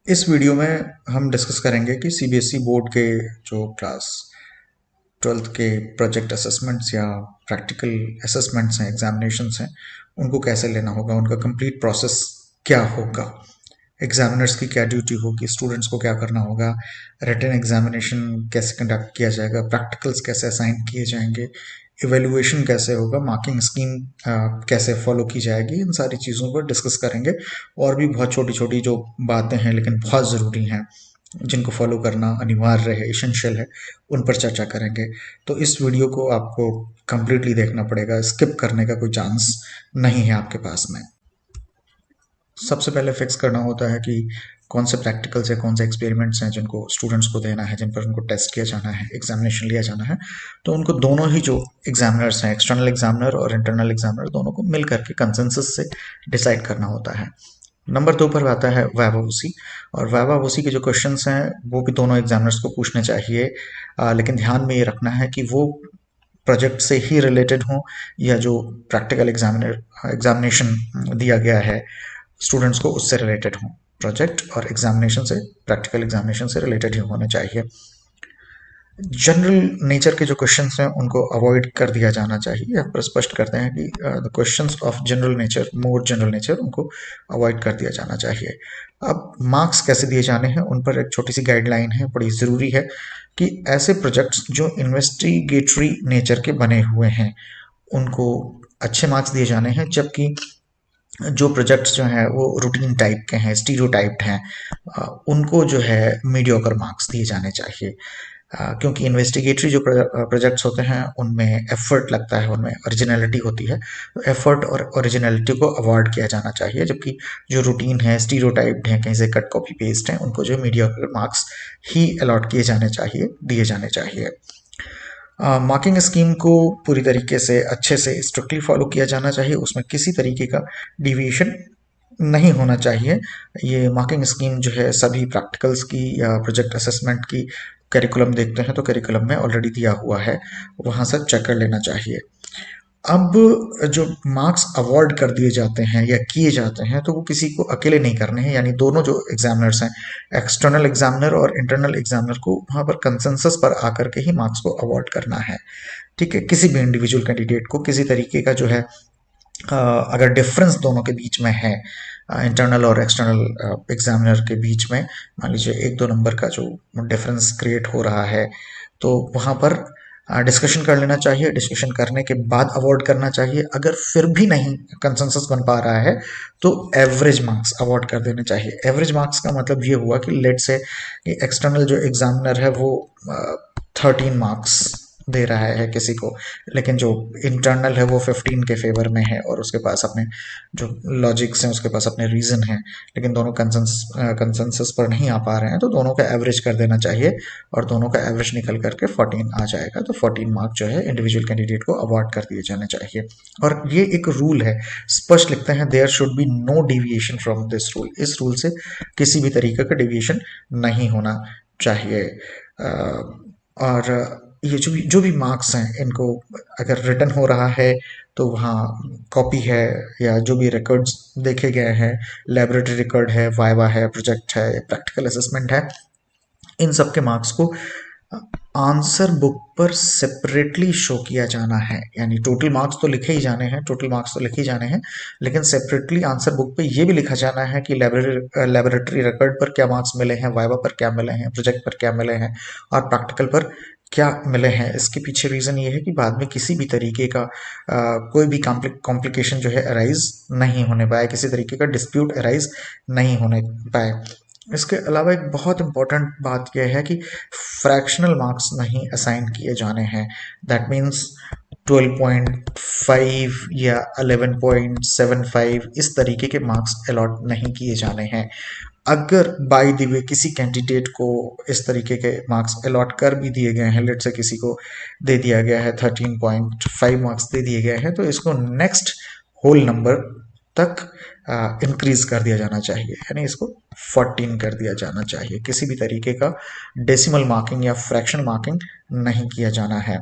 इस वीडियो में हम डिस्कस करेंगे कि सीबीएसई बोर्ड के जो क्लास 12th के प्रोजेक्ट असेसमेंट्स या प्रैक्टिकल असेसमेंट्स हैं, एग्जामिनेशंस हैं, उनको कैसे लेना होगा, उनका कंप्लीट प्रोसेस क्या होगा, एग्जामिनर्स की क्या ड्यूटी होगी, स्टूडेंट्स को क्या करना होगा, रिटन एग्जामिनेशन कैसे कंडक्ट किया जाएगा, प्रैक्टिकल्स कैसे असाइन किए जाएंगे, इवेल्युएशन कैसे होगा, मार्किंग स्कीम कैसे फॉलो की जाएगी, इन सारी चीज़ों पर डिस्कस करेंगे। और भी बहुत छोटी छोटी जो बातें हैं लेकिन बहुत ज़रूरी हैं, जिनको फॉलो करना अनिवार्य है, इसेंशियल है, उन पर चर्चा करेंगे। तो इस वीडियो को आपको कंप्लीटली देखना पड़ेगा, स्किप करने का कोई चांस नहीं है आपके पास में। सबसे पहले फिक्स करना होता है कि कौन से प्रैक्टिकल्स या कौन से एक्सपेरिमेंट्स हैं जिनको स्टूडेंट्स को देना है, जिन पर उनको टेस्ट किया जाना है, एग्जामिनेशन लिया जाना है। तो उनको दोनों ही जो एग्जामिनर्स हैं, एक्सटर्नल एग्जामिनर और इंटरनल एग्जामिनर, दोनों को मिल करके कंसेंसस से डिसाइड करना होता है। नंबर 2 पर आता है वाइवा वूसी। और वाइवा वूसी के जो क्वेश्चंस हैं वो भी दोनों एग्जामिनर्स को पूछने चाहिए, लेकिन ध्यान में ये रखना है कि वो प्रोजेक्ट से ही रिलेटेड हों, या जो प्रैक्टिकल एग्जामिनेशन दिया गया है स्टूडेंट्स को उससे रिलेटेड हों। प्रोजेक्ट और एग्जामिनेशन से, प्रैक्टिकल एग्जामिनेशन से रिलेटेड ही होने चाहिए। जनरल नेचर के जो क्वेश्चंस हैं उनको अवॉइड कर दिया जाना चाहिए। यहाँ पर स्पष्ट करते हैं कि the questions of general nature, more general nature, उनको अवॉइड कर दिया जाना चाहिए। अब मार्क्स कैसे दिए जाने हैं उन पर एक छोटी सी गाइडलाइन है, बड़ी ज़रूरी है कि ऐसे प्रोजेक्ट्स जो इन्वेस्टिगेटरी नेचर के बने हुए हैं उनको अच्छे मार्क्स दिए जाने हैं, जबकि जो प्रोजेक्ट्स जो हैं वो रूटीन टाइप के हैं, स्टीरियोटाइप्ड हैं, उनको जो है मीडियोकर मार्क्स दिए जाने चाहिए। क्योंकि इन्वेस्टिगेटरी जो प्रोजेक्ट्स होते हैं उनमें एफर्ट लगता है, उनमें ओरिजिनलिटी होती है, तो एफर्ट और ओरिजिनलिटी को अवॉइड किया जाना चाहिए। जबकि जो रूटीन है, स्टीरियोटाइप्ड हैं, कहीं से कट कॉपी पेस्ट हैं, उनको जो मीडियोकर मार्क्स ही अलॉट किए जाने चाहिए, दिए जाने चाहिए। मार्किंग स्कीम को पूरी तरीके से अच्छे से स्ट्रिक्टली फॉलो किया जाना चाहिए, उसमें किसी तरीके का डिविएशन नहीं होना चाहिए। ये मार्किंग स्कीम जो है सभी प्रैक्टिकल्स की या प्रोजेक्ट असेसमेंट की, करिकुलम देखते हैं तो करिकुलम में ऑलरेडी दिया हुआ है, वहाँ से चेक कर लेना चाहिए। अब जो मार्क्स अवार्ड कर दिए जाते हैं या किए जाते हैं तो वो किसी को अकेले नहीं करने हैं, यानी दोनों जो एग्जामिनर्स हैं, एक्सटर्नल एग्जामिनर और इंटरनल एग्जामिनर को वहाँ पर कंसेंसस पर आकर के ही मार्क्स को अवार्ड करना है। ठीक है, किसी भी इंडिविजुअल कैंडिडेट को किसी तरीके का जो है अगर डिफरेंस दोनों के बीच में है, इंटरनल और एक्सटर्नल एग्जामिनर के बीच में, मान लीजिए 1-2 नंबर का जो डिफरेंस क्रिएट हो रहा है, तो वहाँ पर डिस्कशन कर लेना चाहिए। डिस्कशन करने के बाद अवार्ड करना चाहिए। अगर फिर भी नहीं कंसेंसस बन पा रहा है तो एवरेज मार्क्स अवार्ड कर देने चाहिए। एवरेज मार्क्स का मतलब ये हुआ कि लेट से एक्सटर्नल जो एग्जामिनर है वो 13 मार्क्स दे रहा है किसी को, लेकिन जो इंटरनल है वो 15 के फेवर में है और उसके पास अपने जो लॉजिक्स हैं, उसके पास अपने रीजन हैं, लेकिन दोनों कंसेंसस पर नहीं आ पा रहे हैं, तो दोनों का एवरेज कर देना चाहिए और दोनों का एवरेज निकल करके 14 आ जाएगा। तो 14 मार्क जो है इंडिविजुअल कैंडिडेट को अवार्ड कर दिए जाने चाहिए। और ये एक रूल है, स्पष्ट लिखते हैं, there should be no deviation from this rule. इस रूल से किसी भी तरीके का डिविएशन नहीं होना चाहिए। और ये जो भी मार्क्स हैं, इनको अगर रिटर्न हो रहा है तो वहाँ कॉपी है, या जो भी रिकॉर्ड्स देखे गए हैं, लेबोरेटरी रिकॉर्ड है, वाइवा है, प्रोजेक्ट है, प्रैक्टिकल असेसमेंट है, इन सब के मार्क्स को आंसर बुक पर सेपरेटली शो किया जाना है। यानी टोटल मार्क्स तो लिखे ही जाने हैं, टोटल मार्क्स तो लिखे ही जाने हैं, लेकिन सेपरेटली आंसर बुक पे ये भी लिखा जाना है कि लेबोरेटरी रिकॉर्ड पर क्या मार्क्स मिले हैं, वाइवा पर क्या मिले हैं, प्रोजेक्ट पर क्या मिले हैं, और प्रैक्टिकल पर क्या मिले हैं। इसके पीछे रीज़न ये है कि बाद में किसी भी तरीके का कोई भी कॉम्प्लिकेशन जो है अराइज नहीं होने पाए, किसी तरीके का डिस्प्यूट अराइज नहीं होने पाए। इसके अलावा एक बहुत इंपॉर्टेंट बात यह है कि फ्रैक्शनल मार्क्स नहीं असाइन किए जाने हैं। दैट मीन्स 12.5 या 11.75 इस तरीके के मार्क्स अलॉट नहीं किए जाने हैं। अगर बाय द वे किसी कैंडिडेट को इस तरीके के मार्क्स अलॉट कर भी दिए गए हैं, लेट से किसी को दे दिया गया है 13.5 मार्क्स दे दिए गए हैं, तो इसको नेक्स्ट होल नंबर तक इंक्रीज कर दिया जाना चाहिए, यानी इसको 14 कर दिया जाना चाहिए। किसी भी तरीके का डेसिमल मार्किंग या फ्रैक्शन मार्किंग नहीं किया जाना है।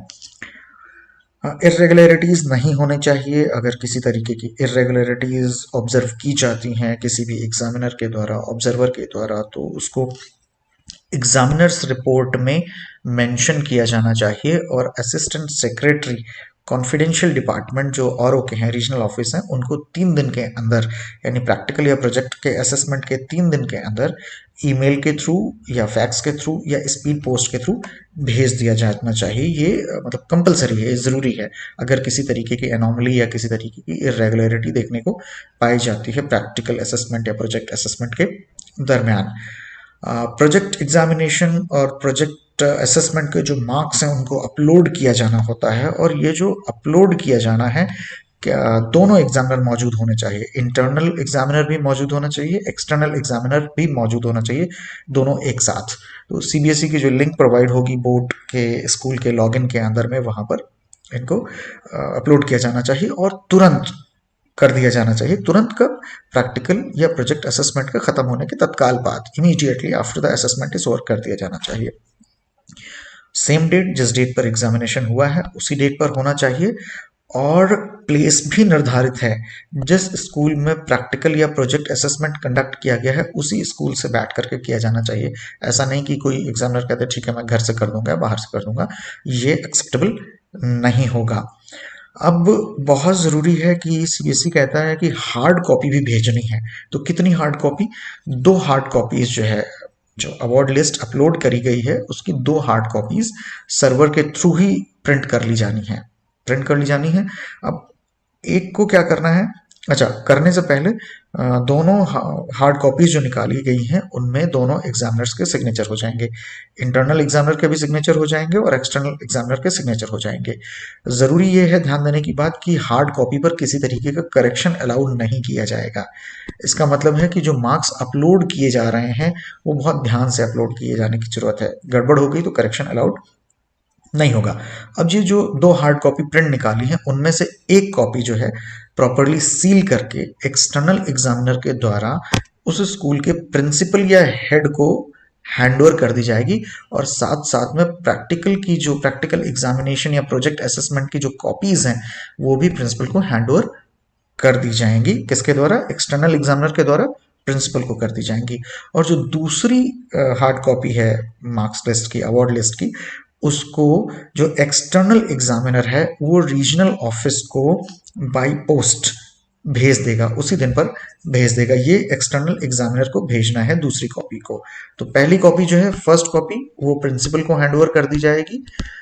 इरेगुलरिटीज नहीं होने चाहिए। अगर किसी तरीके की इरेगुलरिटीज ऑब्जर्व की जाती हैं किसी भी एग्जामिनर के द्वारा, ऑब्जर्वर के द्वारा, तो उसको एग्जामिनर्स रिपोर्ट में मेंशन किया जाना चाहिए और असिस्टेंट सेक्रेटरी कॉन्फिडेंशियल डिपार्टमेंट जो और के हैं, रीजनल ऑफिस हैं, उनको 3 दिन के अंदर, यानी प्रैक्टिकल या प्रोजेक्ट के असेसमेंट के 3 दिन के अंदर ईमेल के थ्रू या फैक्स के थ्रू या स्पीड पोस्ट के थ्रू भेज दिया जाना चाहिए। ये मतलब कंपलसरी है, ज़रूरी है। अगर किसी तरीके की एनॉमली या किसी तरीके की इरेगुलरिटी देखने को पाई जाती है प्रैक्टिकल असेसमेंट या प्रोजेक्ट असेसमेंट के दरमियान। प्रोजेक्ट एग्जामिनेशन और प्रोजेक्ट असेसमेंट के जो मार्क्स हैं उनको अपलोड किया जाना होता है, और ये जो अपलोड किया जाना है, क्या दोनों एग्जामिनर मौजूद होने चाहिए। इंटरनल एग्जामिनर भी मौजूद होना चाहिए, एक्सटर्नल एग्जामिनर भी मौजूद होना चाहिए, दोनों एक साथ। तो सीबीएसई की जो लिंक प्रोवाइड होगी बोर्ड के स्कूल के लॉगिन के अंदर में, वहां पर इनको अपलोड किया जाना चाहिए और तुरंत कर दिया जाना चाहिए। तुरंत कब? प्रैक्टिकल या प्रोजेक्ट असेसमेंट का खत्म होने के तत्काल बाद, immediately after the assessment is over कर दिया जाना चाहिए। सेम डेट, जिस डेट पर एग्जामिनेशन हुआ है उसी डेट पर होना चाहिए, और प्लेस भी निर्धारित है। जिस स्कूल में प्रैक्टिकल या प्रोजेक्ट असेसमेंट कंडक्ट किया गया है उसी स्कूल से बैठ करके किया जाना चाहिए। ऐसा नहीं कि कोई एग्जामिनर कहते ठीक है मैं घर से कर दूंगा, बाहर से कर दूंगा, ये एक्सेप्टेबल नहीं होगा। अब बहुत ज़रूरी है कि सीबीएसई कहता है कि हार्ड कॉपी भी भेजनी है। तो कितनी हार्ड कॉपी? 2 हार्ड कॉपीज जो है, जो अवार्ड लिस्ट अपलोड करी गई है उसकी 2 हार्ड कॉपीज सर्वर के थ्रू ही प्रिंट कर ली जानी है, प्रिंट कर ली जानी है। अब एक को क्या करना है, अच्छा करने से पहले दोनों हार्ड कॉपीज जो निकाली गई हैं उनमें दोनों एग्जामिनर्स के सिग्नेचर हो जाएंगे। इंटरनल एग्जामिनर के भी सिग्नेचर हो जाएंगे और एक्सटर्नल एग्जामिनर के सिग्नेचर हो जाएंगे। ज़रूरी ये है ध्यान देने की बात कि हार्ड कॉपी पर किसी तरीके का करेक्शन अलाउड नहीं किया जाएगा। इसका मतलब है कि जो मार्क्स अपलोड किए जा रहे हैं वो बहुत ध्यान से अपलोड किए जाने की ज़रूरत है। गड़बड़ हो गई तो करेक्शन अलाउड नहीं होगा। अब ये जो 2 हार्ड कॉपी प्रिंट निकाली हैं उनमें से एक कॉपी जो है प्रॉपरली सील करके एक्सटर्नल एग्जामिनर के द्वारा उस स्कूल के प्रिंसिपल या हेड को हैंडओवर कर दी जाएगी, और साथ साथ में प्रैक्टिकल की जो प्रैक्टिकल एग्जामिनेशन या प्रोजेक्ट असेसमेंट की जो कॉपीज हैं वो भी प्रिंसिपल को हैंडओवर कर दी जाएंगी। किसके द्वारा? एक्सटर्नल एग्जामिनर के द्वारा प्रिंसिपल को कर दी जाएंगी। और जो दूसरी हार्ड कॉपी है मार्क्स लिस्ट की, अवार्ड लिस्ट की, उसको जो एक्सटर्नल एग्जामिनर है वो रीजनल ऑफिस को बाय पोस्ट भेज देगा, उसी दिन पर भेज देगा। ये एक्सटर्नल एग्जामिनर को भेजना है दूसरी कॉपी को। तो पहली कॉपी जो है, फर्स्ट कॉपी, वो प्रिंसिपल को हैंडओवर कर दी जाएगी,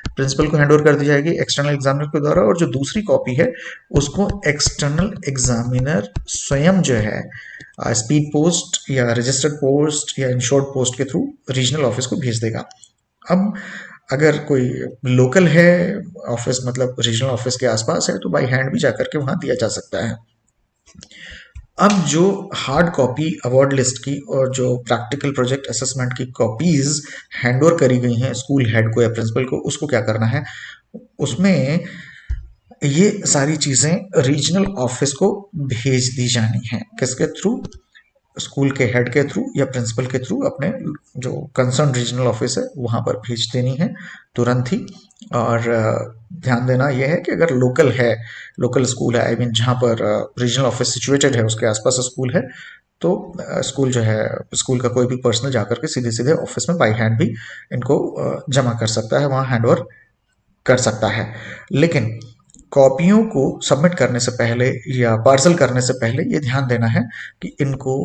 प्रिंसिपल को हैंडओवर कर दी जाएगी एक्सटर्नल एग्जामिनर के द्वारा। और जो दूसरी कॉपी है उसको एक्सटर्नल एग्जामिनर स्वयं जो है स्पीड पोस्ट या रजिस्टर्ड पोस्ट या इंश्योर्ड पोस्ट के थ्रू रीजनल ऑफिस को भेज देगा। अब अगर कोई लोकल है ऑफिस, मतलब रीजनल ऑफिस के आसपास है, तो बाई हैंड भी जाकर के वहां दिया जा सकता है। अब जो हार्ड कॉपी अवार्ड लिस्ट की और जो प्रैक्टिकल प्रोजेक्ट असेसमेंट की कॉपीज हैंडओवर करी गई हैं स्कूल हेड को या प्रिंसिपल को, उसको क्या करना है, उसमें ये सारी चीजें रीजनल ऑफिस को भेज दी जानी है। किसके थ्रू? स्कूल के हेड के थ्रू या प्रिंसिपल के थ्रू, अपने जो कंसर्न रीजनल ऑफिस है वहां पर भेज देनी है तुरंत ही। और ध्यान देना यह है कि अगर लोकल है, लोकल स्कूल है, आई मीन जहाँ पर रीजनल ऑफिस सिचुएटेड है उसके आसपास स्कूल है, तो स्कूल जो है, स्कूल का कोई भी पर्सनल जाकर के सीधे सीधे ऑफिस में बाई हैंड भी इनको जमा कर सकता है, वहाँ हैंडओवर कर सकता है। लेकिन कॉपियों को सबमिट करने से पहले या पार्सल करने से पहले ये ध्यान देना है कि इनको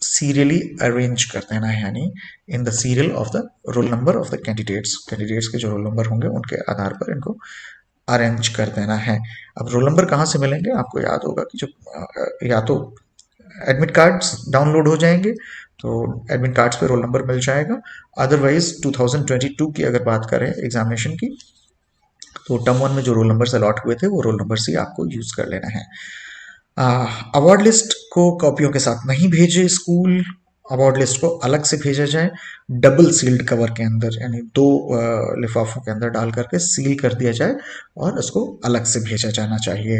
सीरियली अरेंज कर देना है, यानी in the serial of the roll number of the candidates के जो रोल नंबर होंगे उनके आधार पर इनको अरेंज कर देना है। अब रोल नंबर कहाँ से मिलेंगे? आपको याद होगा कि जो या तो एडमिट कार्ड्स डाउनलोड हो जाएंगे, तो एडमिट कार्ड्स पे रोल नंबर मिल जाएगा। अदरवाइज 2022 की अगर बात करें एग्जामिनेशन की, तो टर्म 1 में जो रोल नंबर अलॉट हुए थे वो रोल नंबर से आपको यूज कर लेना है। अवार्ड लिस्ट को कॉपियों के साथ नहीं भेजे स्कूल, अवार्ड लिस्ट को अलग से भेजा जाए, डबल सील्ड कवर के अंदर, यानी 2 लिफाफों के अंदर डाल करके सील कर दिया जाए और उसको अलग से भेजा जाना चाहिए,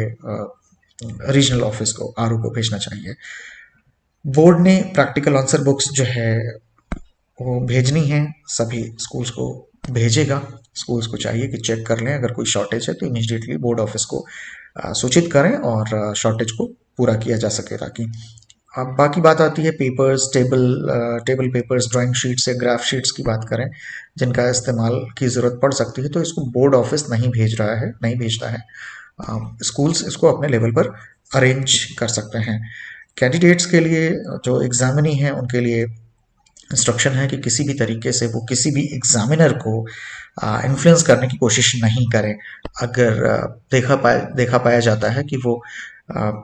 रीजनल ऑफिस को, आरओ को भेजना चाहिए। बोर्ड ने प्रैक्टिकल आंसर बुक्स जो है वो भेजनी है सभी स्कूल्स को भेजेगा। स्कूल्स को चाहिए कि चेक कर लें, अगर कोई शॉर्टेज है तो इमीडिएटली बोर्ड ऑफिस को सूचित करें और शॉर्टेज को पूरा किया जा सके। ताकि अब बाकी बात आती है papers, table papers, drawing sheets या ग्राफ शीट्स की बात करें जिनका इस्तेमाल की ज़रूरत पड़ सकती है, तो इसको बोर्ड ऑफिस नहीं भेजता है। स्कूल्स इसको अपने लेवल पर अरेंज कर सकते हैं। कैंडिडेट्स के लिए, जो एग्जामिनी हैं उनके लिए इंस्ट्रक्शन है कि किसी भी तरीके से वो किसी भी एग्जामिनर को इन्फ्लुएंस करने की कोशिश नहीं करें। अगर देखा पाया जाता है कि वो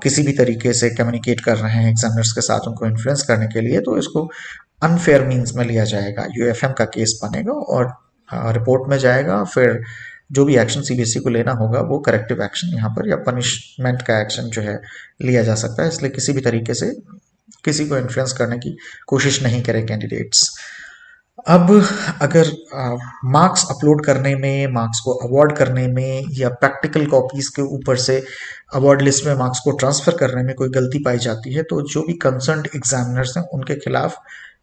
किसी भी तरीके से कम्युनिकेट कर रहे हैं एग्जामिनर्स के साथ उनको इन्फ्लुएंस करने के लिए, तो इसको अनफेयर मीन्स में लिया जाएगा, यूएफएम का केस बनेगा और रिपोर्ट में जाएगा। फिर जो भी एक्शन सीबीएसई को लेना होगा वो करेक्टिव एक्शन यहाँ पर या पनिशमेंट का एक्शन जो है लिया जा सकता है। इसलिए किसी भी तरीके से किसी को इन्फ्लुएंस करने की कोशिश नहीं करें कैंडिडेट्स। अब अगर मार्क्स अपलोड करने में, मार्क्स को अवार्ड करने में या प्रैक्टिकल कॉपीज के ऊपर से अवार्ड लिस्ट में मार्क्स को ट्रांसफर करने में कोई गलती पाई जाती है, तो जो भी कंसर्न्ड एग्जामिनर्स हैं उनके खिलाफ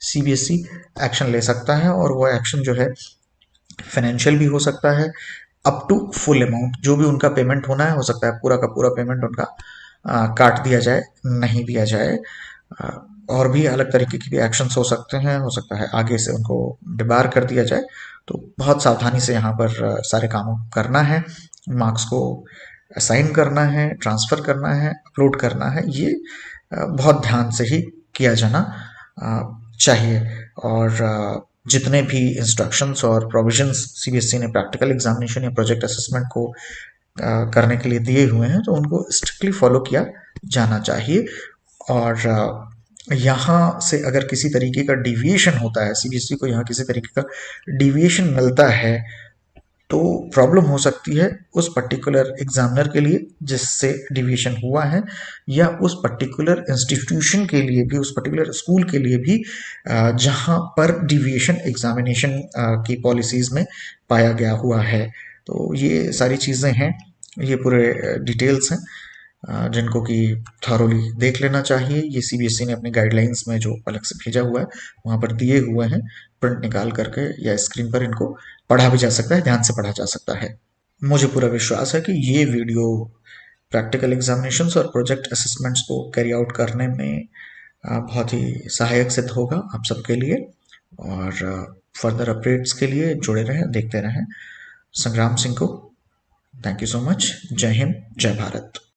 सीबीएसई एक्शन ले सकता है। और वो एक्शन जो है फाइनेंशियल भी हो सकता है, अप टू फुल अमाउंट। जो भी उनका पेमेंट होना है, हो सकता है पूरा का पूरा पेमेंट उनका काट दिया जाए, नहीं दिया जाए। और भी अलग तरीके के भी एक्शंस हो सकते हैं, हो सकता है आगे से उनको डिबार कर दिया जाए। तो बहुत सावधानी से यहाँ पर सारे कामों करना है। मार्क्स को असाइन करना है, ट्रांसफ़र करना है, अपलोड करना है, ये बहुत ध्यान से ही किया जाना चाहिए। और जितने भी इंस्ट्रक्शंस और प्रोविजंस सीबीएसई ने प्रैक्टिकल एग्जामिनेशन या प्रोजेक्ट असेसमेंट को करने के लिए दिए हुए हैं, तो उनको स्ट्रिक्टली फॉलो किया जाना चाहिए। और यहाँ से अगर किसी तरीके का डिविएशन होता है, सीबीएसई को यहाँ किसी तरीके का डिविएशन मिलता है, तो प्रॉब्लम हो सकती है उस पर्टिकुलर एग्जामिनर के लिए जिससे डिविएशन हुआ है, या उस पर्टिकुलर इंस्टीट्यूशन के लिए भी, उस पर्टिकुलर स्कूल के लिए भी जहाँ पर डिविएशन एग्जामिनेशन की पॉलिसीज़ में पाया गया हुआ है। तो ये सारी चीज़ें हैं, ये पूरे डिटेल्स हैं जिनको कि थॉरोली देख लेना चाहिए। ये सीबीएसई ने अपनी गाइडलाइंस में जो अलग से भेजा हुआ है वहाँ पर दिए हुए हैं, प्रिंट निकाल करके या स्क्रीन पर इनको पढ़ा भी जा सकता है, ध्यान से पढ़ा जा सकता है। मुझे पूरा विश्वास है कि ये वीडियो प्रैक्टिकल एग्जामिनेशंस और प्रोजेक्ट असेसमेंट्स को कैरी आउट करने में बहुत ही सहायक सिद्ध होगा आप सबके लिए। और फर्दर अपडेट्स के लिए जुड़े रहें, देखते रहें संग्राम सिंह को। Thank you so much. जय हिंद, जय भारत।